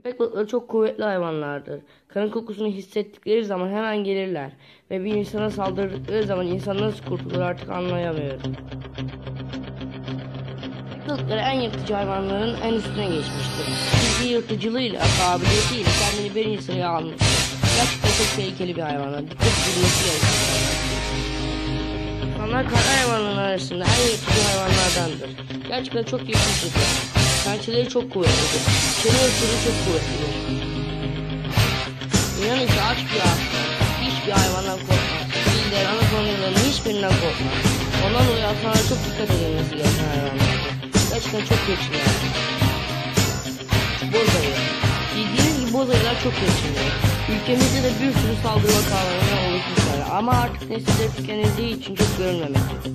Köpek balıkları çok kuvvetli hayvanlardır. Kanın kokusunu hissettikleri zaman hemen gelirler. Ve bir insana saldırdıkları zaman insan nasıl kurtulur artık anlayamıyorum. Köpek balıkları en yırtıcı hayvanların en üstüne geçmiştir. Çünkü yırtıcılığıyla, kabiliyetiyle kendini birinci sıraya almıştır. Gerçekten çok tehlikeli bir hayvanlar. Dikkat edilmesi gerekir. İnsanlar kara hayvanların arasında en yırtıcı hayvanlardandır. Gerçekten çok yırtıcıdır. Pençeleri çok kuvvetlidir. Çene ısırığı çok kuvvetlidir. İnan ise aç bir aslan. Hiçbir hayvandan korkmaz. Filler, anakonyaların hiçbirinden korkmaz. Ondan dolayı aslanlara çok dikkat edilmesi gereken hayvanlar. Gerçekten çok geçiniyor. Boz ayı. Bildiğiniz gibi boz ayılar çok geçiniyor. Ülkemizde de bir sürü saldırı vakalarına oluşmuşlar. Ama artık nesilleri tükenildiği için çok görülmemektedir.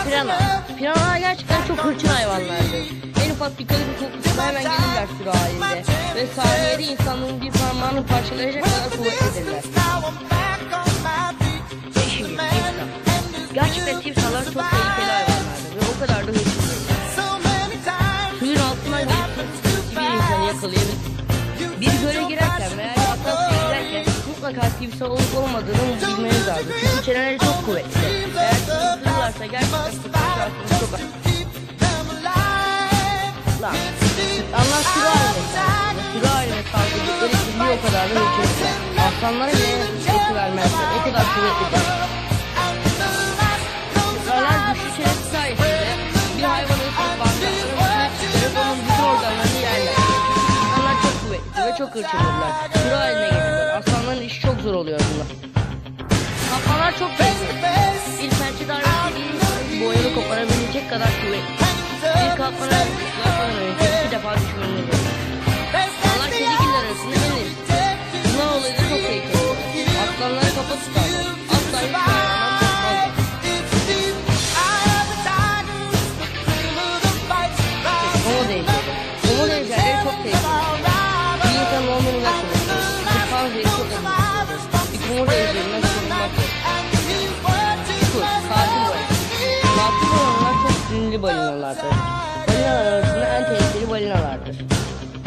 Pirana. Piranalar gerçekten çok hırçın hayvanlardır. En ufak bir kalite kokusuna hemen gelirler sürü halinde. Ve saniyede insanlığın bir parmağını parçalayacak kadar kuvvetlidirler. Şimdi timsah. Gerçekten timsahlar çok tehlikeli hayvanlardır ve o kadar da hırçındırlar. Suyun altından geçip bir insanı yakalayabilir. Bir göle girerken veya hatta giderken mutlaka timsah olup olmadığını bilmeniz lazım. Çünkü çeneleri çok kuvvetli. Eğer ısırırlarsa gerçekten kurtuluş şansınız çok az. Allah sürü haline saldırdıkları için bir o kadar da hırçınlar. Aslanlara bile etki vermezler. O kadar kuvvetlidir. Kuşlarlar güçlü çenesi sayesinde bir hayvanı ısırıp bacaklarını çıkarıp onun bütün organlarını yerler. Aslanlar çok kuvvetli ve çok hırçındırlar. Sürü haline gelirler. Aslanların işi çok zor oluyor bunlar. Kaplanlar çok tehlikeli. Bir pençe darbesi değil, boyanı koparabilecek kadar kuvvetli. Bir kaplana yapmadan önce 2 defa düşmanını vurur. Aslanlar kedigiller arasında en iyisi. Bundan dolayı da çok tehlikeli. Aslanlara kafa tutarlar. Asla hiç hayvandan korkmazlar. Komodo ejderi. Komodo ejderleri çok tehlikeli. Bir insanın olmanı da çalışıyor. Bir panzeri çok önemlidir. Bir komodo ejderinden korunmak yok. Çukur, katil balık. Katil balıklar çok sinirli balinalardır. Balinalar arasında en tehlikeli balinalardır.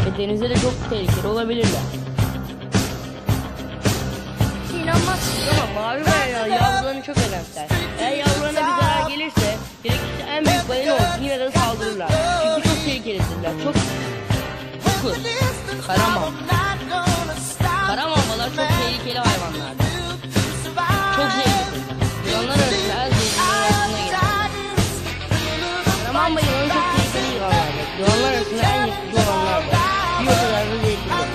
Ve denizde de çok tehlikeli olabilirler. İnanmazsınız ama mavi balinalar yavrularını çok önemser. Eğer yavrularına bir zarar gelirse, gerekirse en büyük balina olsun yine de saldırırlar. Çünkü çok tehlikelidirler. Çok çukur, karaman. Karamambalar çok tehlikeli hayvanlardır. Çok zehirlidirler. Yılanlar arasında en zehirliler arasında gelir. Karamamba yılanı çok tehlikeli yılanlardır. Yılanlar arasında en yırtıcı olanlardır. Bir o kadar da zehirlidirler.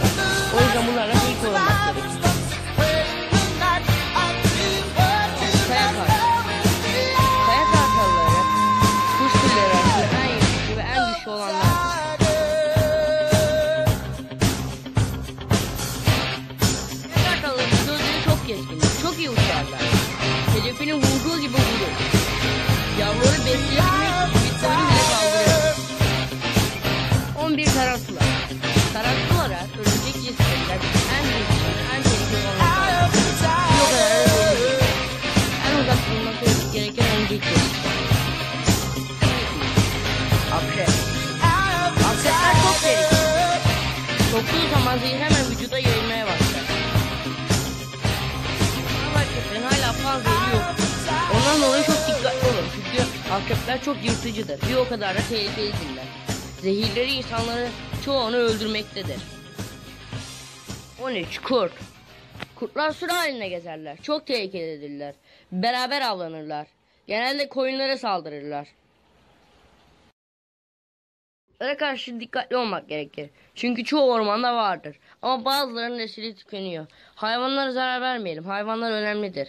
O yüzden bunlarla iyi korunmak gerekir. Kaya kartal. Kaya kartalları kuş türleri arasında en yırtıcı ve en güçlü olanlardır. Kaya kartalların gözleri çok keskindir. Çok iyi uçarlar. Hedefini vurduğu gibi vurur. Yavruları besleyebilmek için bitkileri bile kaldırır. 11 tarantula. Tarantulara örümcek cinslerden en büyük, en tehlikeli olanlar. Bir o kadar da değil. En uzak bulunması gereken örümcek cinsler. Akrep. Akrepler çok tehlikeli. Soktuğu zaman zehir hemen vücuda yayılmaya başlar. Ama akreplerin hala panzehri yok. Ondan dolayı çok dikkatli olun. Çünkü akrepler çok yırtıcıdır. Bir o kadar da tehlikelidirler. Zehirleri insanları çoğunu öldürmektedir. 13. Kurt. Kurtlar sürü haline gezerler. Çok tehlikelidirler. Beraber avlanırlar. Genelde koyunlara saldırırlar. Kurtlara karşı dikkatli olmak gerekir. Çünkü çoğu ormanda vardır. Ama bazılarının nesili tükeniyor. Hayvanlara zarar vermeyelim. Hayvanlar önemlidir.